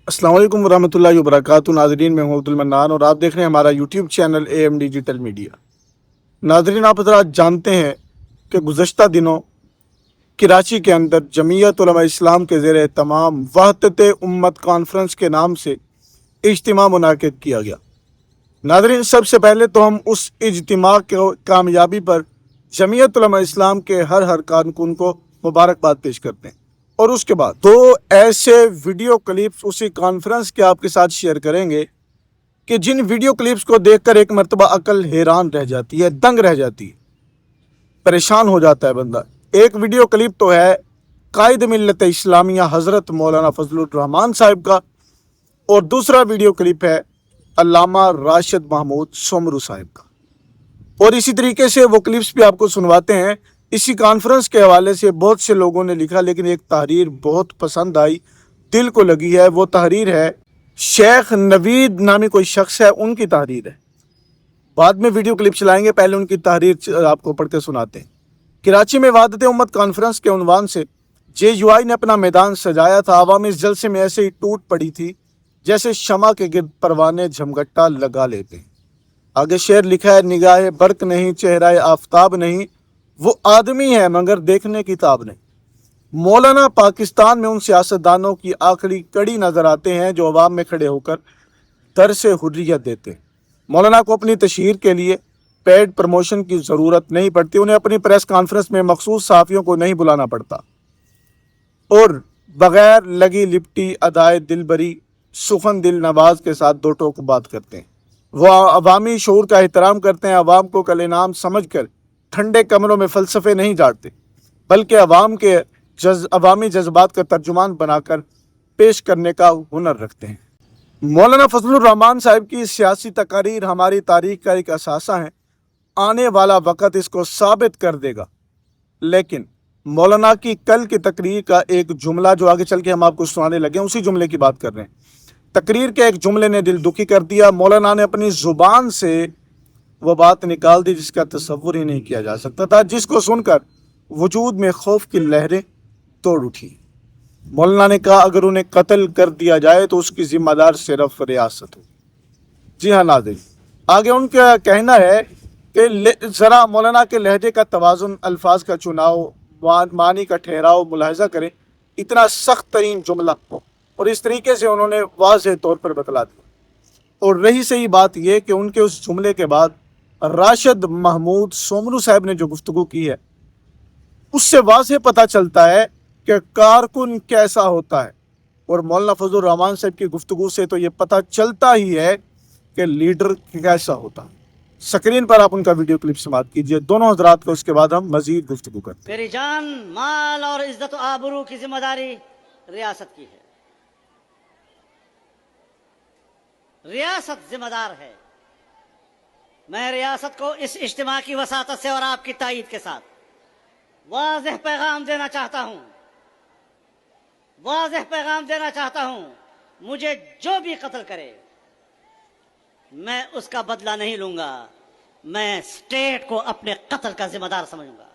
अस्सलाम वालेकुम वरहमतुल्लाहि वबरकातुहू। नाजरीन, मैं हूं अब्दुल मन्नान और आप देख रहे हैं हमारा YouTube channel AM digital media. नाजरीन, आप हज़रात जानते हैं कि गुज़श्ता दिनों कराची के अंदर जमीयत उलमा इस्लाम के ज़ेर तमाम वहदत उम्मत कॉन्फ्रेंस के नाम से इज्तिमा मुनाकिद किया गया। नाजरीन, सबसे पहले तो हम उस इज्तिमा के कामयाबी पर जमीयत उलमा इस्लाम के हर कारकुन को मुबारकबाद पेश करते हैं और उसके बाद दो ऐसे वीडियो क्लिप्स उसी कॉन्फ्रेंस के आपके साथ शेयर करेंगे कि जिन वीडियो क्लिप्स को देखकर एक मर्तबा अकल हैरान रह जाती है, दंग रह जाती है, परेशान हो जाता है बंदा। एक वीडियो क्लिप तो है कायद मिल्लत इस्लामिया हज़रत मौलाना फजलुर रहमान साहिब का और दूसरा वीडियो क्लिप है अल्लामा राशिद महमूद सोमरू साहिब का। और इसी तरीके से वो क्लिप्स भी आपको सुनवाते हैं। इसी कॉन्फ्रेंस के हवाले से बहुत से लोगों ने लिखा, लेकिन एक तहरीर बहुत पसंद आई, दिल को लगी है। वो तहरीर है शेख नवीद नामी कोई शख्स है, उनकी तहरीर है। बाद में वीडियो क्लिप चलाएंगे, पहले उनकी तहरीर आपको पढ़ के सुनाते हैं। कराची में वहदत उम्मत कॉन्फ्रेंस के उन्वान से JUI ने अपना मैदान सजाया था। आवाम इस जलसे में ऐसे ही टूट पड़ी थी जैसे शमा के गिर्द परवाने झमगट्टा लगा लेते हैं। आगे शेर लिखा है, निगाह बर्क नहीं, चेहरा आफताब नहीं, वो आदमी है मगर देखने की ताब नहीं। मौलाना पाकिस्तान में उन सियासतदानों की आखिरी कड़ी नजर आते हैं जो अवाम में खड़े होकर दर से हुर्रियत देते हैं। मौलाना को अपनी तशहीर के लिए पेड प्रमोशन की ज़रूरत नहीं पड़ती, उन्हें अपनी प्रेस कॉन्फ्रेंस में मखसूस सहाफ़ियों को नहीं बुलाना पड़ता और बग़ैर लगी लिपटी अदाए दिलबरी सुखन दिल नवाज के साथ दो टोक बात करते हैं। वो अवामी शऊर का एहतराम करते हैं, अवाम को कलेनाम समझ कर ठंडे कमरों में फ़लसफ़े नहीं झाड़ते, बल्कि अवामी जज्बात का तर्जुमान बनाकर पेश करने का हुनर रखते हैं। मौलाना फजलुर रहमान साहिब की सियासी तकारीर हमारी तारीख का एक असासा है। आने वाला वक़्त इसको साबित कर देगा। लेकिन मौलाना की कल की तकरीर का एक जुमला जो आगे चल के हम आपको सुनाने लगे, उसी जुमले की बात कर रहे हैं। तकरीर के एक जुमले ने दिल दुखी कर दिया। मौलाना ने अपनी ज़ुबान से वो बात निकाल दी जिसका तसव्वुर ही नहीं किया जा सकता था, जिसको सुनकर वजूद में खौफ की लहरें तोड़ उठी। मौलाना ने कहा, अगर उन्हें कत्ल कर दिया जाए तो उसकी जिम्मेदार सिर्फ रियासत हो। जी हाँ नाज़रीन, आगे उनका कहना है कि ज़रा मौलाना के लहजे का तवाज़ुन, अल्फाज का चुनाव, मानी का ठहराव मुलाहिज़ा करें। इतना सख्त तरीन जुमला और इस तरीके से उन्होंने वाज़ेह तौर पर बतला दिया। और रही सही बात यह कि उनके उस जुमले के बाद राशिद महमूद सोमरू साहब ने जो गुफ्तगू की है, उससे वाज़ेह पता चलता है कि कारकुन कैसा होता है। और मौलाना फजलुर रहमान साहब की गुफ्तगू से तो ये पता चलता ही है कि लीडर कैसा होता है। स्क्रीन पर आप उनका वीडियो क्लिप समाप्त कीजिए दोनों हजरात को, उसके बाद हम मजीद गुफ्तगू करते हैं। मेरी जान, माल और इज्जत आबरू की जिम्मेदारी रियासत की है। रियासत जिम्मेदार है। मैं रियासत को इस इज्तिमा की वसातत से और आपकी तायीद के साथ वाज़ेह पैगाम देना चाहता हूं। वाज़ेह पैगाम देना चाहता हूं, मुझे जो भी कत्ल करे मैं उसका बदला नहीं लूंगा। मैं स्टेट को अपने कत्ल का जिम्मेदार समझूंगा।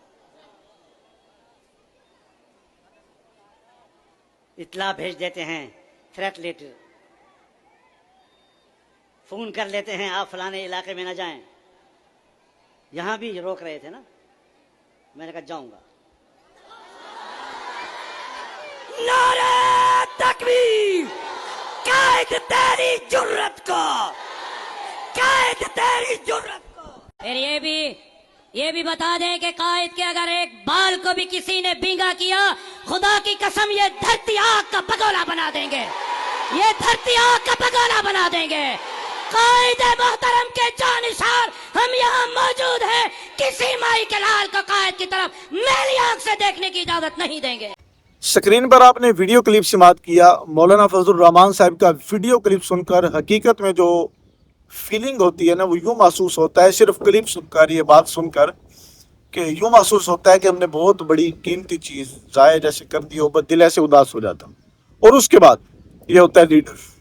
इत्तला भेज देते हैं, थ्रेट लेटर, फोन कर लेते हैं, आप फलाने इलाके में ना जाएं। यहां भी रोक रहे थे ना, मैंने कहा जाऊंगा। नारे तकबीर! कैद तेरी जुर्रत को, कैद तेरी जुर्रत को। फिर ये भी बता दें कि कायद के अगर एक बाल को भी किसी ने बींगा किया, खुदा की कसम ये धरती आग का भगोला बना देंगे। ये धरती आग का भगोला बना देंगे। कायद मोहतरम के जानिसार हम यहाँ मौजूद हैं। किसी माई के लाल को कायद की तरफ मैली आंख से देखने की इजाजत नहीं देंगे। स्क्रीन पर आपने वीडियो क्लिप समाप्त किया। मौलाना फजलुर रहमान साहब का वीडियो क्लिप सुनकर हकीकत में जो फीलिंग होती है ना, वो यूँ महसूस होता है, सिर्फ क्लिप सुनकर, ये बात सुनकर, कि यूँ महसूस होता है कि हमने बहुत बड़ी कीमती चीज़ ज़ाया जैसे कर दी हो, दिल ऐसे उदास हो जाता। और उसके बाद ये होता है लीडर।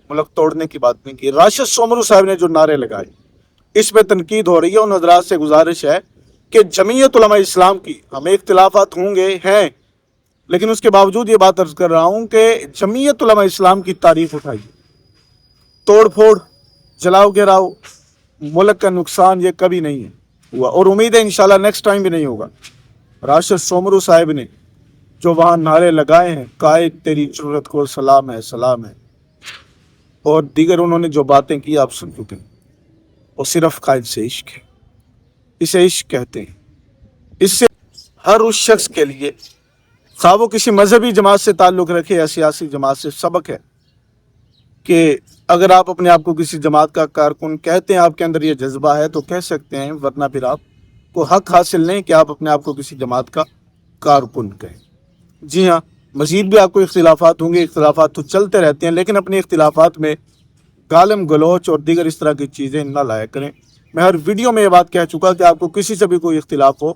मुल्क तोड़ने की बात नहीं की। राशिद सोमरू साहब ने जो नारे लगाए, इस पर तनकीद हो रही है। उन हज़रात से गुजारिश है कि जमीयत उलमा इस्लाम की, हमें इख्तिलाफात होंगे हैं, لیکن اس کے باوجود یہ بات عرض کر رہا ہوں کہ جمعیت علماء اسلام کی تعریف اٹھائیے. توڑ پھوڑ، جلاؤ گراؤ، ملک کا نقصان یہ کبھی نہیں ہوا، اور امید ہے انشاءاللہ نیکسٹ ٹائم بھی نہیں ہوگا. راشد سومرو صاحب نے جو وہاں نعرے لگائے ہیں، قائد تیری جرت کو سلام ہے سلام ہے، اور دیگر انہوں نے جو باتیں کی آپ سن چکے ہیں، وہ صرف قائد سے عشق ہے. اسے عشق کہتے ہیں. اس سے ہر اس شخص کے لیے، خواہ وہ کسی مذہبی جماعت سے تعلق رکھے یا سیاسی جماعت سے، سبق ہے کہ اگر آپ اپنے آپ کو کسی جماعت کا کارکن کہتے ہیں، آپ کے اندر یہ جذبہ ہے تو کہہ سکتے ہیں، ورنہ پھر آپ کو حق حاصل نہیں کہ آپ اپنے آپ کو کسی جماعت کا کارکن کہیں. جی ہاں، مزید بھی آپ کو اختلافات ہوں گے، اختلافات تو چلتے رہتے ہیں، لیکن اپنے اختلافات میں گالم گلوچ اور دیگر اس طرح کی چیزیں نہ لایا کریں. میں ہر ویڈیو میں یہ بات کہہ چکا کہ آپ کو کسی سے بھی کوئی اختلاف ہو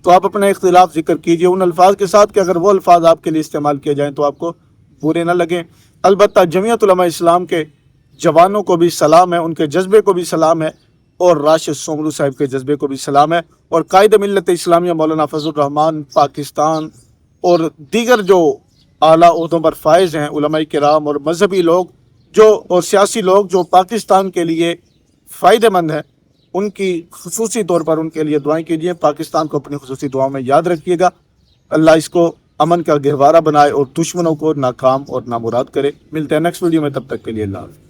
تو آپ اپنا اختلاف ذکر کیجئے ان الفاظ کے ساتھ کہ اگر وہ الفاظ آپ کے لیے استعمال کیے جائیں تو آپ کو برے نہ لگیں. البتہ جمعیت علماء اسلام کے جوانوں کو بھی سلام ہے، ان کے جذبے کو بھی سلام ہے، اور راشد سومرو صاحب کے جذبے کو بھی سلام ہے، اور قائد ملت اسلامیہ مولانا فضل الرحمان پاکستان اور دیگر جو اعلیٰ عہدوں پر فائز ہیں علماء کرام اور مذہبی لوگ جو اور سیاسی لوگ جو پاکستان کے لیے فائدہ مند ہیں، ان کی خصوصی طور پر ان کے لیے دعائیں کیجیے. پاکستان کو اپنی خصوصی دعاؤں میں یاد رکھیے گا. اللہ اس کو امن کا گہوارہ بنائے اور دشمنوں کو ناکام اور نامراد کرے. ملتے ہیں نیکسٹ ویڈیو میں، تب تک کے لیے اللہ حافظ.